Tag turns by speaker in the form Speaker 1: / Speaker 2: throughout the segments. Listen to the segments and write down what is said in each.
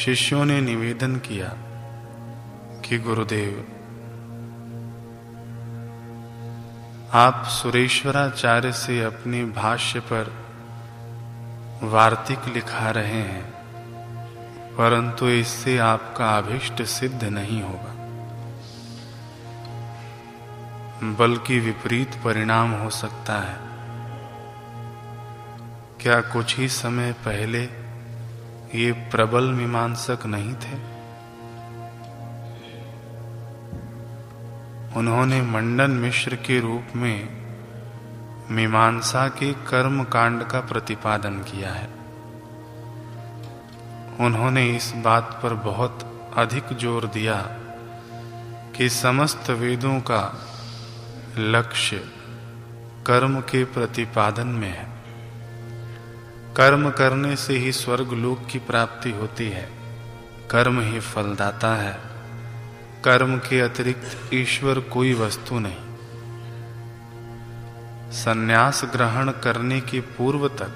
Speaker 1: शिष्यों ने निवेदन किया कि गुरुदेव, आप सुरेश्वराचार्य से अपने भाष्य पर वार्तिक लिखा रहे हैं, परंतु इससे आपका अभिष्ट सिद्ध नहीं होगा, बल्कि विपरीत परिणाम हो सकता है। क्या कुछ ही समय पहले ये प्रबल मीमांसक नहीं थे? उन्होंने मंडन मिश्र के रूप में मीमांसा के कर्म कांड का प्रतिपादन किया है। उन्होंने इस बात पर बहुत अधिक जोर दिया कि समस्त वेदों का लक्ष्य कर्म के प्रतिपादन में है। कर्म करने से ही स्वर्ग लोक की प्राप्ति होती है। कर्म ही फलदाता है। कर्म के अतिरिक्त ईश्वर कोई वस्तु नहीं। संन्यास ग्रहण करने के पूर्व तक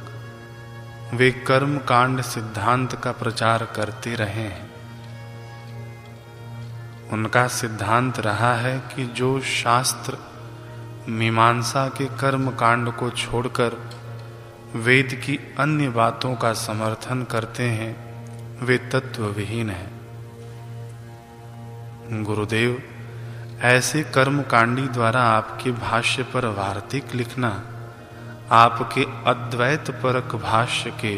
Speaker 1: वे कर्म कांड सिद्धांत का प्रचार करते रहे हैं। उनका सिद्धांत रहा है कि जो शास्त्र मीमांसा के कर्म कांड को छोड़कर वेद की अन्य बातों का समर्थन करते हैं वे तत्वविहीन हैं। गुरुदेव, ऐसे कर्मकांडी द्वारा आपके भाष्य पर वार्तिक लिखना आपके अद्वैत परक भाष्य के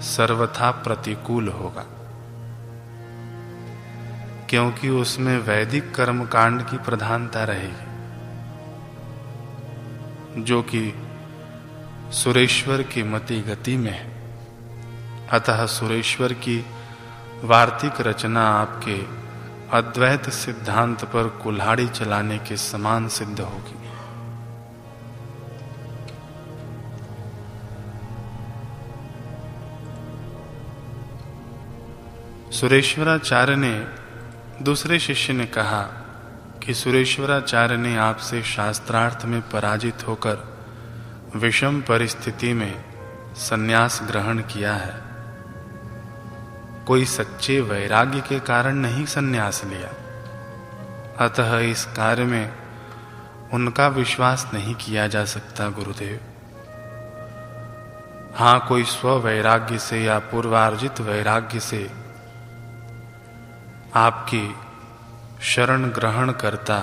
Speaker 1: सर्वथा प्रतिकूल होगा, क्योंकि उसमें वैदिक कर्मकांड की प्रधानता रहेगी, जो कि सुरेश्वर की मति गति में है। अतः सुरेश्वर की वार्तिक रचना आपके अद्वैत सिद्धांत पर कुल्हाड़ी चलाने के समान सिद्ध होगी। सुरेश्वराचार्य ने दूसरे शिष्य ने कहा कि सुरेश्वराचार्य ने आपसे शास्त्रार्थ में पराजित होकर विषम परिस्थिति में संन्यास ग्रहण किया है। कोई सच्चे वैराग्य के कारण नहीं संन्यास लिया। अतः इस कार्य में उनका विश्वास नहीं किया जा सकता गुरुदेव। हाँ, कोई स्व वैराग्य से या पूर्वार्जित वैराग्य से आपकी शरण ग्रहण करता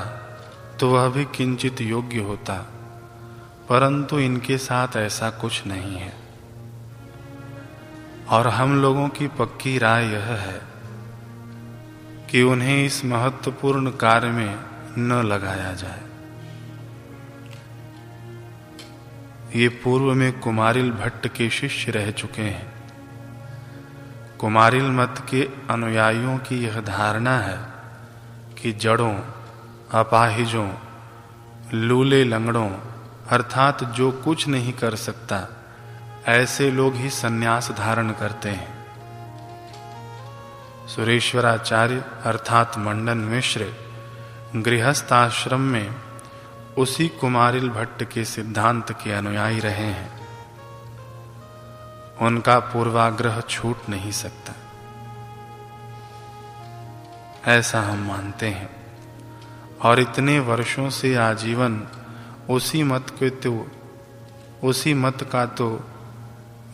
Speaker 1: तो वह भी किंचित योग्य होता, परंतु इनके साथ ऐसा कुछ नहीं है। और हम लोगों की पक्की राय यह है कि उन्हें इस महत्वपूर्ण कार्य में न लगाया जाए। ये पूर्व में कुमारिल भट्ट के शिष्य रह चुके हैं। कुमारिल मत के अनुयायियों की यह धारणा है कि जड़ों, अपाहिजों, लूले लंगड़ों अर्थात जो कुछ नहीं कर सकता, ऐसे लोग ही संन्यास धारण करते हैं। सुरेश्वराचार्य अर्थात मंडन मिश्र गृहस्थ आश्रम में उसी कुमारिल भट्ट के सिद्धांत के अनुयायी रहे हैं। उनका पूर्वाग्रह छूट नहीं सकता, ऐसा हम मानते हैं। और इतने वर्षों से आजीवन उसी मत का तो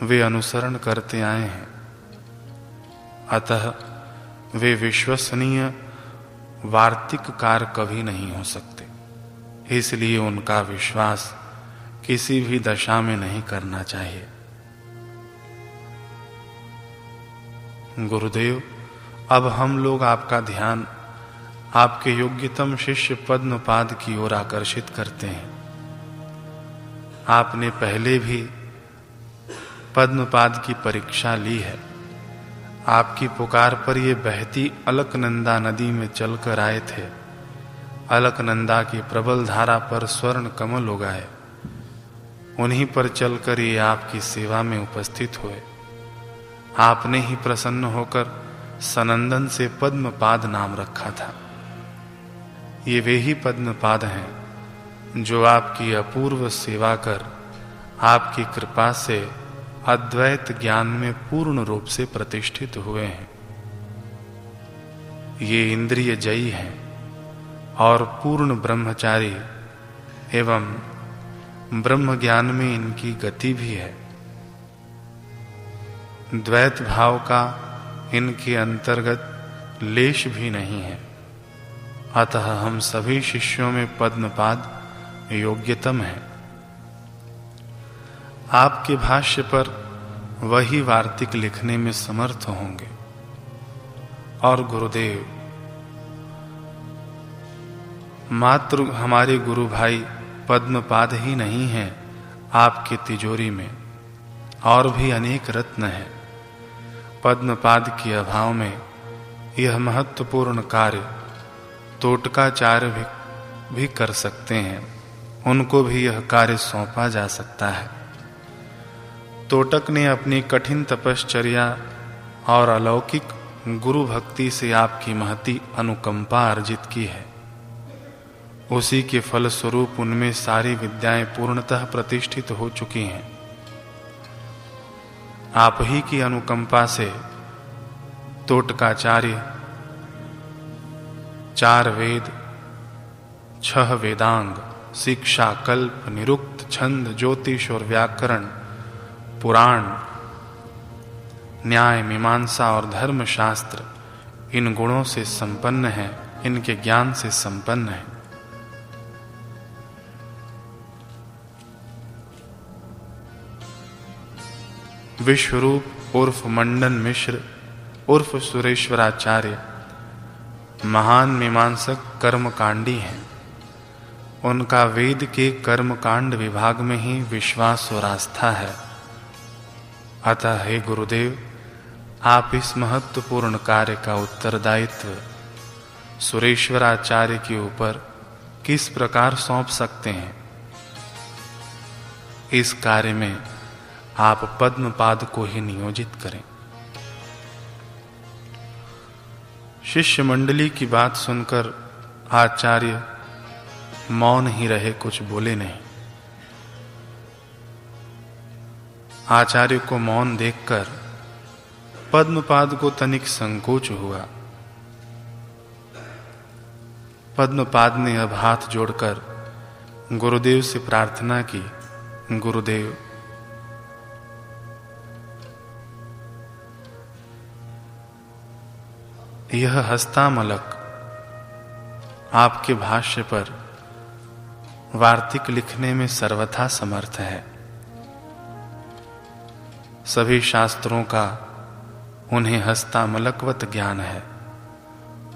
Speaker 1: वे अनुसरण करते आए हैं। अतः वे विश्वसनीय वार्तिककार कभी नहीं हो सकते। इसलिए उनका विश्वास किसी भी दशा में नहीं करना चाहिए। गुरुदेव, अब हम लोग आपका ध्यान आपके योग्यतम शिष्य पद्मपाद की ओर आकर्षित करते हैं। आपने पहले भी पद्मपाद की परीक्षा ली है। आपकी पुकार पर ये बहती अलकनंदा नदी में चलकर आए थे। अलकनंदा की प्रबल धारा पर स्वर्ण कमल उगाए। उन्हीं पर चलकर ये आपकी सेवा में उपस्थित हुए। आपने ही प्रसन्न होकर सनंदन से पद्मपाद नाम रखा था। ये वे ही पद्मपाद हैं जो आपकी अपूर्व सेवा कर आपकी कृपा से अद्वैत ज्ञान में पूर्ण रूप से प्रतिष्ठित हुए हैं। ये इंद्रिय जयी हैं और पूर्ण ब्रह्मचारी एवं ब्रह्म ज्ञान में इनकी गति भी है। द्वैत भाव का इनके अंतर्गत लेश भी नहीं है। अतः हम सभी शिष्यों में पद्मपाद योग्यतम है। आपके भाष्य पर वही वार्तिक लिखने में समर्थ होंगे। और गुरुदेव, मात्र हमारे गुरु भाई पद्मपाद ही नहीं हैं आपकी तिजोरी में, और भी अनेक रत्न हैं। पद्मपाद के अभाव में यह महत्वपूर्ण कार्य तोटकाचार्य भी कर सकते हैं। उनको भी यह कार्य सौंपा जा सकता है। तोटक ने अपनी कठिन तपश्चर्या और अलौकिक गुरु भक्ति से आपकी महती अनुकंपा अर्जित की है। उसी के फलस्वरूप उनमें सारी विद्याएं पूर्णतः प्रतिष्ठित हो चुकी हैं। आप ही की अनुकंपा से तोटकाचार्य 4 वेद, 6 वेदांग, शिक्षा, कल्प, निरुक्त, छंद, ज्योतिष और व्याकरण, पुराण, न्याय, मीमांसा और धर्मशास्त्र इन गुणों से संपन्न है, इनके ज्ञान से संपन्न है। विश्वरूप उर्फ मंडन मिश्र उर्फ सुरेश्वराचार्य महान मीमांसक कर्मकांडी हैं। उनका वेद के कर्मकांड विभाग में ही विश्वास और आस्था है। अतः हे गुरुदेव, आप इस महत्वपूर्ण कार्य का उत्तरदायित्व सुरेश्वराचार्य के ऊपर किस प्रकार सौंप सकते हैं? इस कार्य में आप पद्मपाद को ही नियोजित करें। शिष्य मंडली की बात सुनकर आचार्य मौन ही रहे, कुछ बोले नहीं। आचार्य को मौन देखकर पद्मपाद को तनिक संकोच हुआ। पद्मपाद ने अब हाथ जोड़कर गुरुदेव से प्रार्थना की, गुरुदेव, यह हस्तामलक आपके भाष्य पर वार्तिक लिखने में सर्वथा समर्थ है। सभी शास्त्रों का उन्हें हस्तामलकवत ज्ञान है।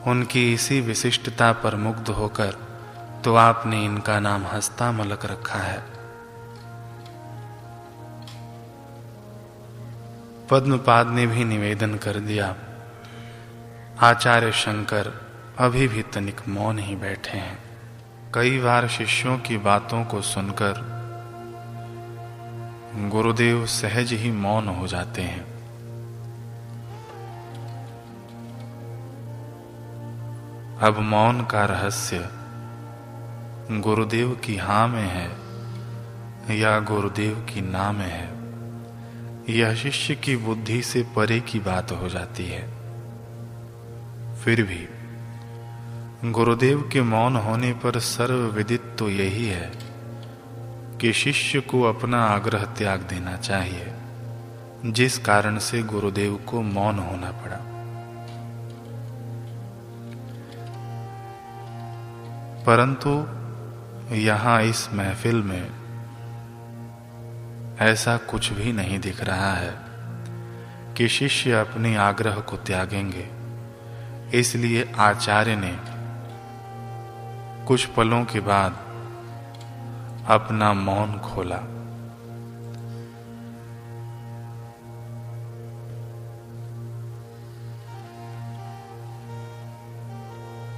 Speaker 1: उनकी इसी विशिष्टता पर मुग्ध होकर तो आपने इनका नाम हस्तामलक रखा है। पद्मपाद ने भी निवेदन कर दिया। आचार्य शंकर अभी भी तनिक मौन ही बैठे हैं। कई बार शिष्यों की बातों को सुनकर गुरुदेव सहज ही मौन हो जाते हैं। अब मौन का रहस्य गुरुदेव की हाँ में है या गुरुदेव की ना में है, यह शिष्य की बुद्धि से परे की बात हो जाती है। फिर भी गुरुदेव के मौन होने पर सर्वविदित तो यही है कि शिष्य को अपना आग्रह त्याग देना चाहिए, जिस कारण से गुरुदेव को मौन होना पड़ा। परंतु यहाँ इस महफिल में ऐसा कुछ भी नहीं दिख रहा है कि शिष्य अपने आग्रह को त्यागेंगे। इसलिए आचार्य ने कुछ पलों के बाद अपना मौन खोला।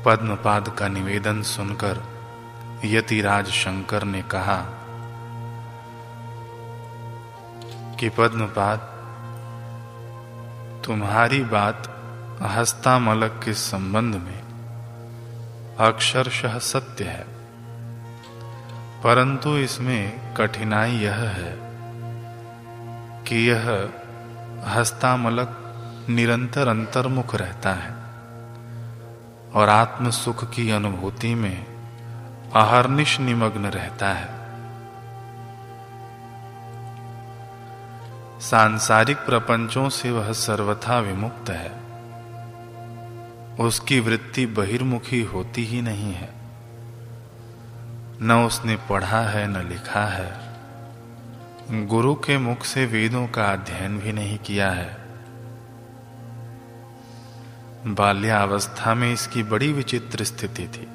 Speaker 1: पद्मपाद का निवेदन सुनकर यतिराज शंकर ने कहा कि पद्मपाद, तुम्हारी बात हस्तामलक के संबंध में अक्षरशः सत्य है, परंतु इसमें कठिनाई यह है कि यह हस्तामलक निरंतर अंतर्मुख रहता है। और आत्म सुख की अनुभूति में अहर्निश निमग्न रहता है। सांसारिक प्रपंचों से वह सर्वथा विमुक्त है। उसकी वृत्ति बहिर्मुखी होती ही नहीं है। न उसने पढ़ा है न लिखा है। गुरु के मुख से वेदों का अध्ययन भी नहीं किया है। बाल्यावस्था में इसकी बड़ी विचित्र स्थिति थी।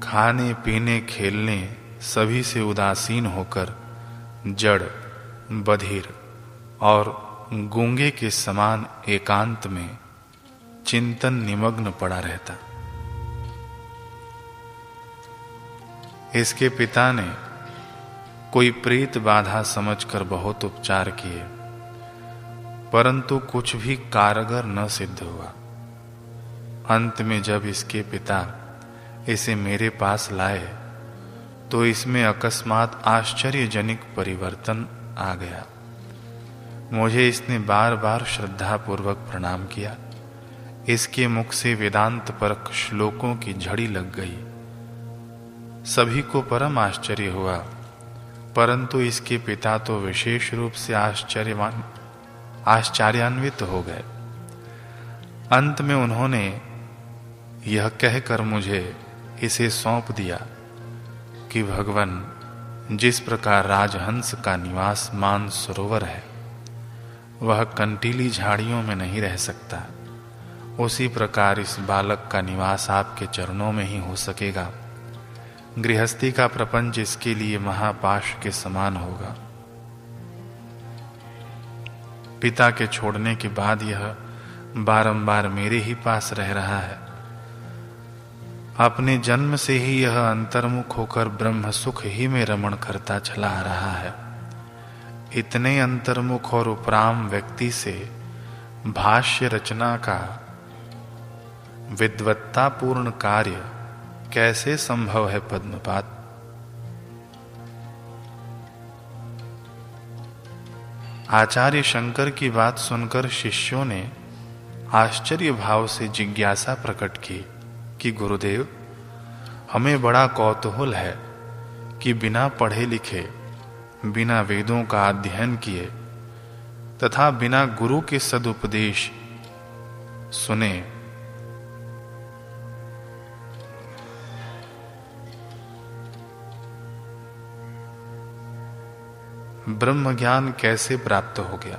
Speaker 1: खाने पीने खेलने सभी से उदासीन होकर जड़, बधिर और गूंगे के समान एकांत में चिंतन निमग्न पड़ा रहता। इसके पिता ने कोई प्रेत बाधा समझकर बहुत उपचार किए, परंतु कुछ भी कारगर न सिद्ध हुआ। अंत में जब इसके पिता इसे मेरे पास लाए तो इसमें अकस्मात आश्चर्यजनक परिवर्तन आ गया। मुझे इसने बार बार श्रद्धापूर्वक प्रणाम किया। इसके मुख से वेदांत परक श्लोकों की झड़ी लग गई। सभी को परम आश्चर्य हुआ, परंतु इसके पिता तो विशेष रूप से आश्चर्यान्वित हो गए। अंत में उन्होंने यह कहकर मुझे इसे सौंप दिया कि भगवान, जिस प्रकार राजहंस का निवास मानसरोवर है, वह कंटीली झाड़ियों में नहीं रह सकता, उसी प्रकार इस बालक का निवास आपके चरणों में ही हो सकेगा। गृहस्थी का प्रपंच इसके लिए महापाश के समान होगा। पिता के छोड़ने के बाद यह बारंबार मेरे ही पास रह रहा है। अपने जन्म से ही यह अंतर्मुख होकर ब्रह्म सुख ही में रमण करता चला आ रहा है। इतने अंतर्मुख और उपराम व्यक्ति से भाष्य रचना का विद्वत्तापूर्ण कार्य कैसे संभव है पद्मपाद? आचार्य शंकर की बात सुनकर शिष्यों ने आश्चर्य भाव से जिज्ञासा प्रकट की कि गुरुदेव, हमें बड़ा कौतूहल है कि बिना पढ़े लिखे, बिना वेदों का अध्ययन किए तथा बिना गुरु के सदुपदेश सुने ब्रह्म ज्ञान कैसे प्राप्त हो गया।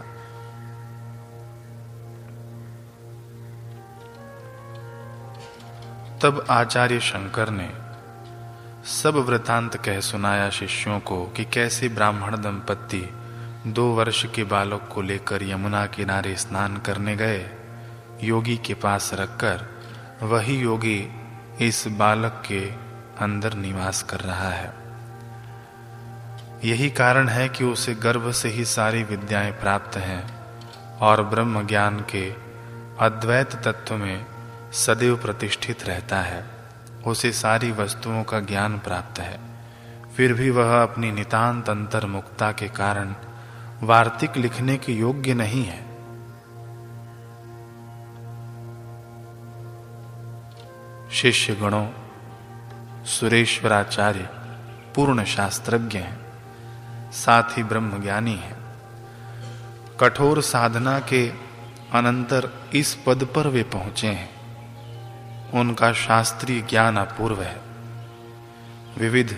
Speaker 1: तब आचार्य शंकर ने सब वृतांत कह सुनाया शिष्यों को कि कैसे ब्राह्मण दंपत्ति 2 वर्ष के बालक को लेकर यमुना किनारे स्नान करने गए। योगी के पास रखकर वही योगी इस बालक के अंदर निवास कर रहा है। यही कारण है कि उसे गर्भ से ही सारी विद्याएं प्राप्त हैं और ब्रह्म ज्ञान के अद्वैत तत्व में सदैव प्रतिष्ठित रहता है। उसे सारी वस्तुओं का ज्ञान प्राप्त है, फिर भी वह अपनी नितांत अंतर्मुखता के कारण वार्तिक लिखने के योग्य नहीं है। शिष्य गणों, सुरेश्वराचार्य पूर्ण शास्त्रज्ञ हैं, साथ ही ब्रह्मज्ञानी है। कठोर साधना के अनंतर इस पद पर वे पहुंचे हैं। उनका शास्त्रीय ज्ञान अपूर्व है। विविध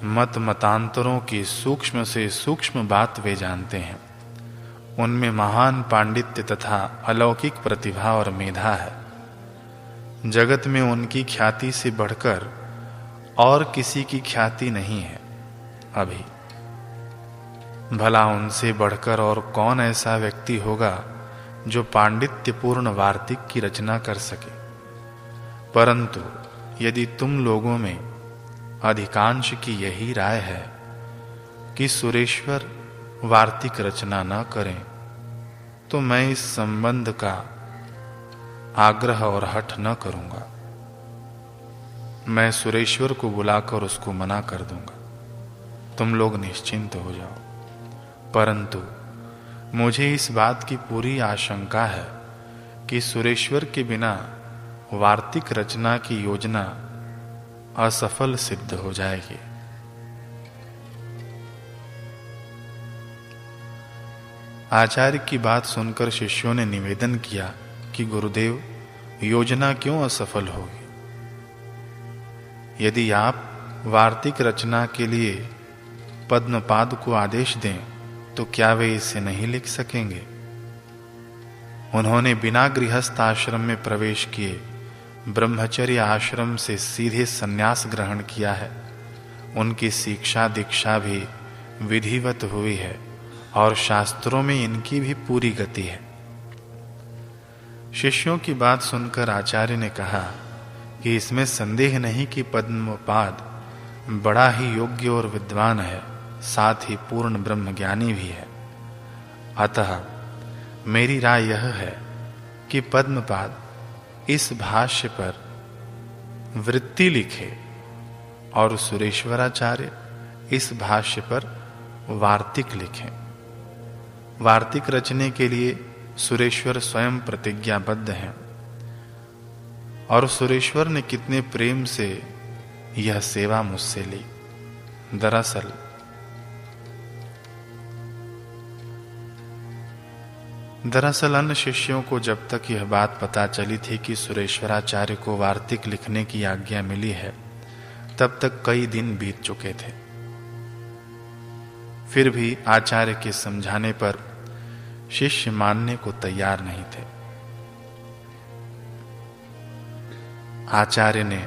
Speaker 1: मत मतांतरों की सूक्ष्म से सूक्ष्म बात वे जानते हैं। उनमें महान पांडित्य तथा अलौकिक प्रतिभा और मेधा है। जगत में उनकी ख्याति से बढ़कर और किसी की ख्याति नहीं है। अभी भला उनसे बढ़कर और कौन ऐसा व्यक्ति होगा जो पांडित्यपूर्ण वार्तिक की रचना कर सके। परंतु यदि तुम लोगों में अधिकांश की यही राय है कि सुरेश्वर वार्तिक रचना न करें, तो मैं इस संबंध का आग्रह और हठ न करूंगा। मैं सुरेश्वर को बुलाकर उसको मना कर दूंगा। तुम लोग निश्चिंत हो जाओ। परंतु मुझे इस बात की पूरी आशंका है कि सुरेश्वर के बिना वार्तिक रचना की योजना असफल सिद्ध हो जाएगी। आचार्य की बात सुनकर शिष्यों ने निवेदन किया कि गुरुदेव, योजना क्यों असफल होगी? यदि आप वार्तिक रचना के लिए पद्मपाद को आदेश दें तो क्या वे इसे नहीं लिख सकेंगे? उन्होंने बिना गृहस्थ आश्रम में प्रवेश किए ब्रह्मचर्य आश्रम से सीधे संन्यास ग्रहण किया है। उनकी शिक्षा दीक्षा भी विधिवत हुई है और शास्त्रों में इनकी भी पूरी गति है। शिष्यों की बात सुनकर आचार्य ने कहा कि इसमें संदेह नहीं कि पद्मपाद बड़ा ही योग्य और विद्वान है, साथ ही पूर्ण ब्रह्मज्ञानी भी है। अतः मेरी राय यह है कि पद्मपाद इस भाष्य पर वृत्ति लिखे और सुरेश्वराचार्य इस भाष्य पर वार्तिक लिखें। वार्तिक रचने के लिए सुरेश्वर स्वयं प्रतिज्ञाबद्ध हैं और सुरेश्वर ने कितने प्रेम से यह सेवा मुझसे ली। दरअसल अन्य शिष्यों को जब तक यह बात पता चली थी कि सुरेश्वराचार्य को वार्तिक लिखने की आज्ञा मिली है, तब तक कई दिन बीत चुके थे। फिर भी आचार्य के समझाने पर शिष्य मानने को तैयार नहीं थे। आचार्य ने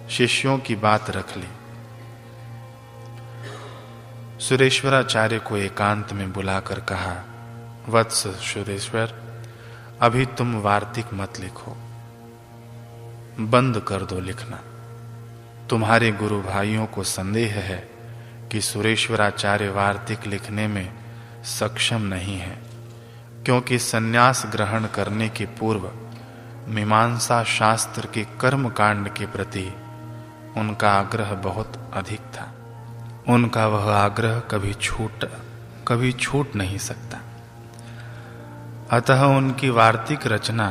Speaker 1: शिष्यों की बात रख ली। सुरेश्वराचार्य को एकांत में बुलाकर कहा, वत्स सुरेश्वर, अभी तुम वार्तिक मत लिखो, बंद कर दो लिखना। तुम्हारे गुरु भाइयों को संदेह है कि सुरेश्वराचार्य वार्तिक लिखने में सक्षम नहीं है, क्योंकि संन्यास ग्रहण करने के पूर्व मीमांसा शास्त्र के कर्म कांड के प्रति उनका आग्रह बहुत अधिक था। उनका वह आग्रह कभी छूट नहीं सकता। अतः उनकी वार्तिक रचना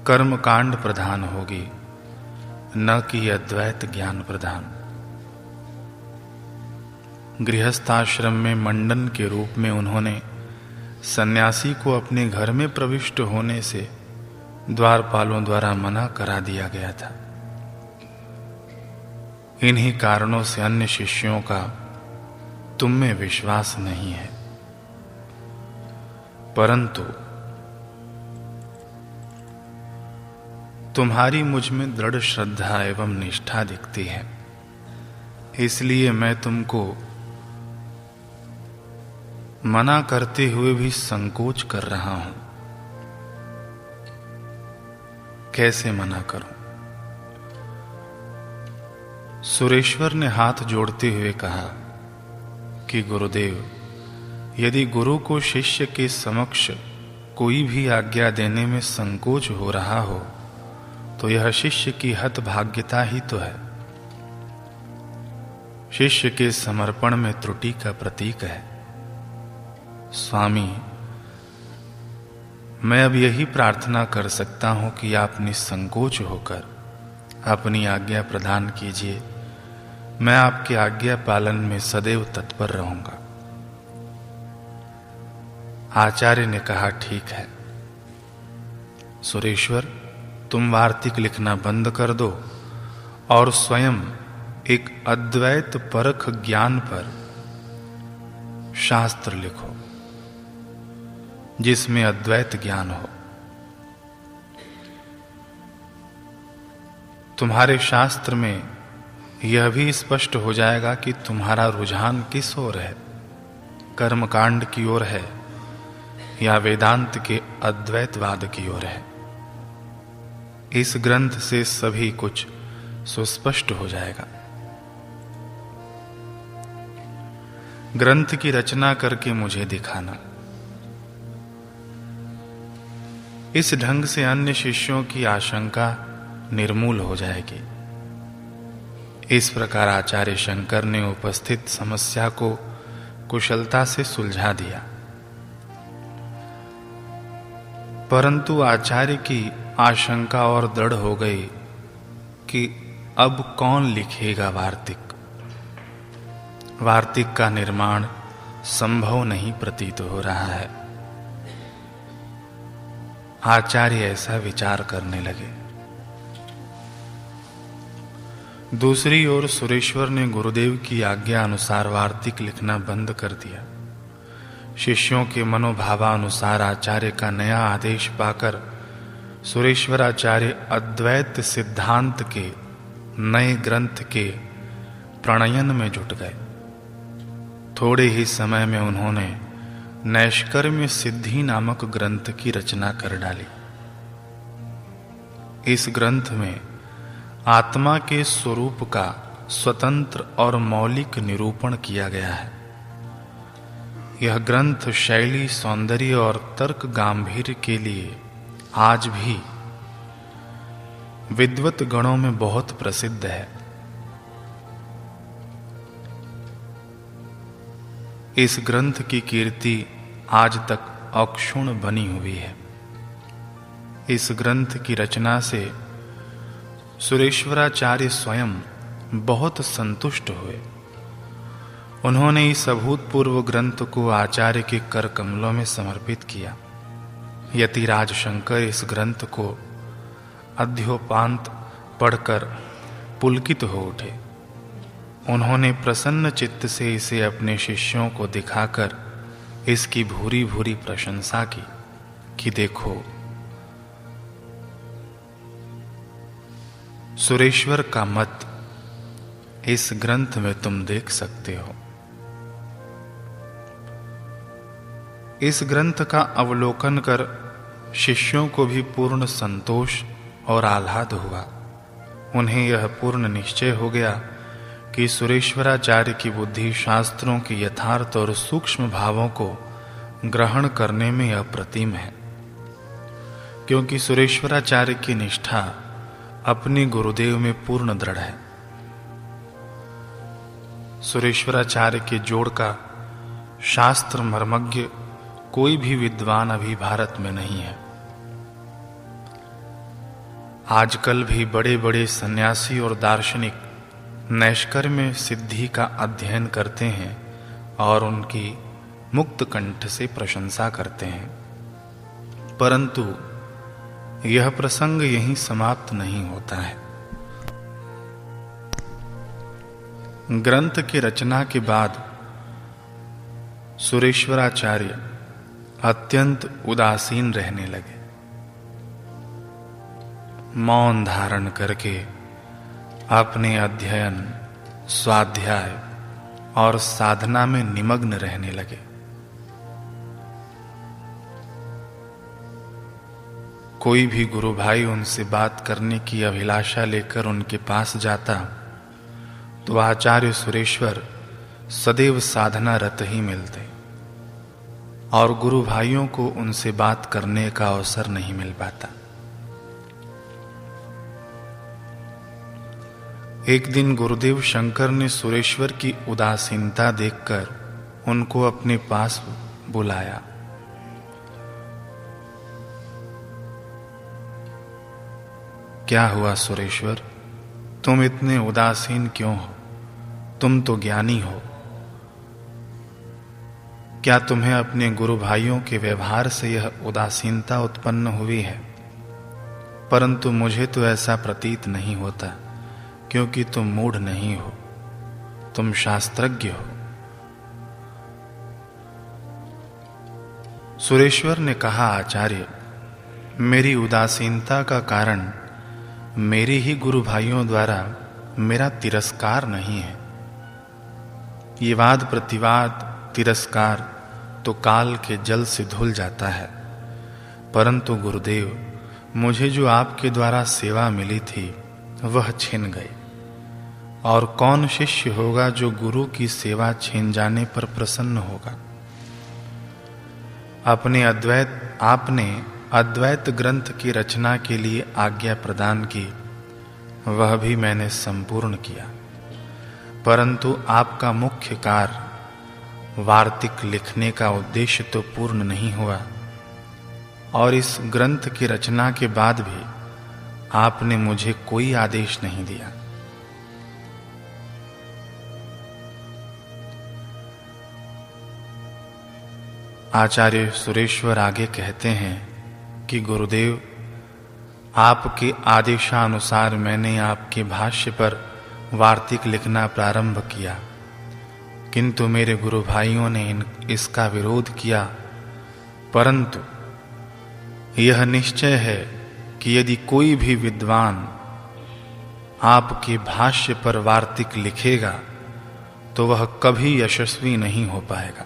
Speaker 1: कर्मकांड प्रधान होगी, न कि अद्वैत ज्ञान प्रधान। गृहस्थाश्रम में मंडन के रूप में उन्होंने सन्यासी को अपने घर में प्रविष्ट होने से द्वारपालों द्वारा मना करा दिया गया था। इन्हीं कारणों से अन्य शिष्यों का तुम में विश्वास नहीं है, परंतु तुम्हारी मुझ में दृढ़ श्रद्धा एवं निष्ठा दिखती है, इसलिए मैं तुमको मना करते हुए भी संकोच कर रहा हूं। कैसे मना करूं? सुरेश्वर ने हाथ जोड़ते हुए कहा कि गुरुदेव, यदि गुरु को शिष्य के समक्ष कोई भी आज्ञा देने में संकोच हो रहा हो तो यह शिष्य की हतभाग्यता ही तो है। शिष्य के समर्पण में त्रुटि का प्रतीक है। स्वामी, मैं अब यही प्रार्थना कर सकता हूं कि आप निसंकोच होकर अपनी आज्ञा प्रदान कीजिए। मैं आपके आज्ञा पालन में सदैव तत्पर रहूंगा। आचार्य ने कहा, ठीक है सुरेश्वर, तुम वार्तिक लिखना बंद कर दो और स्वयं एक अद्वैत परख ज्ञान पर शास्त्र लिखो जिसमें अद्वैत ज्ञान हो। तुम्हारे शास्त्र में यह भी स्पष्ट हो जाएगा कि तुम्हारा रुझान किस ओर है, कर्मकांड की ओर है या वेदांत के अद्वैतवाद की ओर है। इस ग्रंथ से सभी कुछ सुस्पष्ट हो जाएगा। ग्रंथ की रचना करके मुझे दिखाना। इस ढंग से अन्य शिष्यों की आशंका निर्मूल हो जाएगी। इस प्रकार आचार्य शंकर ने उपस्थित समस्या को कुशलता से सुलझा दिया, परंतु आचार्य की आशंका और दृढ़ हो गई कि अब कौन लिखेगा वार्तिक। वार्तिक का निर्माण संभव नहीं प्रतीत हो रहा है। आचार्य ऐसा विचार करने लगे। दूसरी ओर सुरेश्वर ने गुरुदेव की आज्ञा अनुसार वार्तिक लिखना बंद कर दिया। शिष्यों के मनोभावानुसार आचार्य का नया आदेश पाकर सुरेश्वराचार्य अद्वैत सिद्धांत के नए ग्रंथ के प्रणयन में जुट गए। थोड़े ही समय में उन्होंने नैष्कर्म्य सिद्धि नामक ग्रंथ की रचना कर डाली। इस ग्रंथ में आत्मा के स्वरूप का स्वतंत्र और मौलिक निरूपण किया गया है। यह ग्रंथ शैली, सौंदर्य और तर्क गांभीर्य के लिए आज भी विद्वत गणों में बहुत प्रसिद्ध है। इस ग्रंथ की कीर्ति आज तक अक्षुण्ण बनी हुई है। इस ग्रंथ की रचना से सुरेश्वराचार्य स्वयं बहुत संतुष्ट हुए। उन्होंने इस अभूतपूर्व ग्रंथ को आचार्य के कर कमलों में समर्पित किया। यतिराज शंकर इस ग्रंथ को अध्योपांत पढ़कर पुलकित हो उठे। उन्होंने प्रसन्न चित्त से इसे अपने शिष्यों को दिखाकर इसकी भूरी भूरी प्रशंसा की कि देखो, सुरेश्वर का मत इस ग्रंथ में तुम देख सकते हो। इस ग्रंथ का अवलोकन कर शिष्यों को भी पूर्ण संतोष और आह्लाद हुआ। उन्हें यह पूर्ण निश्चय हो गया कि सुरेश्वराचार्य की बुद्धि शास्त्रों के यथार्थ और सूक्ष्म भावों को ग्रहण करने में अप्रतिम है, क्योंकि सुरेश्वराचार्य की निष्ठा अपने गुरुदेव में पूर्ण दृढ़ है। सुरेश्वराचार्य के जोड़ का शास्त्र मर्मज्ञ कोई भी विद्वान अभी भारत में नहीं है। आजकल भी बड़े बड़े सन्यासी और दार्शनिक नैष्कर्म्य सिद्धि का अध्ययन करते हैं और उनकी मुक्त कंठ से प्रशंसा करते हैं, परंतु यह प्रसंग यहीं समाप्त नहीं होता है। ग्रंथ की रचना के बाद सुरेश्वराचार्य अत्यंत उदासीन रहने लगे। मौन धारण करके अपने अध्ययन, स्वाध्याय और साधना में निमग्न रहने लगे। कोई भी गुरु भाई उनसे बात करने की अभिलाषा लेकर उनके पास जाता तो आचार्य सुरेश्वर सदैव साधना रत ही मिलते और गुरु भाइयों को उनसे बात करने का अवसर नहीं मिल पाता। एक दिन गुरुदेव शंकर ने सुरेश्वर की उदासीनता देखकर उनको अपने पास बुलाया। क्या हुआ सुरेश्वर, तुम इतने उदासीन क्यों हो? तुम तो ज्ञानी हो। क्या तुम्हें अपने गुरु भाइयों के व्यवहार से यह उदासीनता उत्पन्न हुई है? परंतु मुझे तो ऐसा प्रतीत नहीं होता, क्योंकि तुम मूढ़ नहीं हो, तुम शास्त्रज्ञ हो। सुरेश्वर ने कहा, आचार्य, मेरी उदासीनता का कारण मेरे ही गुरु भाइयों द्वारा मेरा तिरस्कार नहीं है। ये वाद प्रतिवाद, तिरस्कार तो काल के जल से धुल जाता है, परंतु गुरुदेव, मुझे जो आपके द्वारा सेवा मिली थी वह छिन गई। और कौन शिष्य होगा जो गुरु की सेवा छिन जाने पर प्रसन्न होगा? आपने अद्वैत ग्रंथ की रचना के लिए आज्ञा प्रदान की, वह भी मैंने संपूर्ण किया, परंतु आपका मुख्य कार्य वार्तिक लिखने का उद्देश्य तो पूर्ण नहीं हुआ। और इस ग्रंथ की रचना के बाद भी आपने मुझे कोई आदेश नहीं दिया। आचार्य सुरेश्वर आगे कहते हैं कि गुरुदेव, आपके आदेशानुसार मैंने आपके भाष्य पर वार्तिक लिखना प्रारंभ किया, किंतु मेरे गुरु भाइयों ने इसका विरोध किया। परंतु यह निश्चय है कि यदि कोई भी विद्वान आपके भाष्य पर वार्तिक लिखेगा तो वह कभी यशस्वी नहीं हो पाएगा,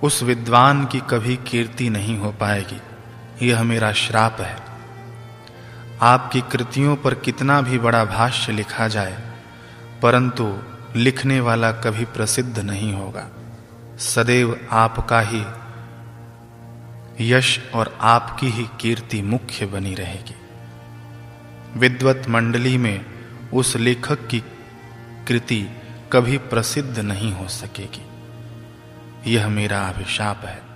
Speaker 1: उस विद्वान की कभी कीर्ति नहीं हो पाएगी। यह मेरा श्राप है। आपकी कृतियों पर कितना भी बड़ा भाष्य लिखा जाए, परंतु लिखने वाला कभी प्रसिद्ध नहीं होगा। सदैव आपका ही यश और आपकी ही कीर्ति मुख्य बनी रहेगी। विद्वत मंडली में उस लेखक की कृति कभी प्रसिद्ध नहीं हो सकेगी। यह मेरा अभिशाप है।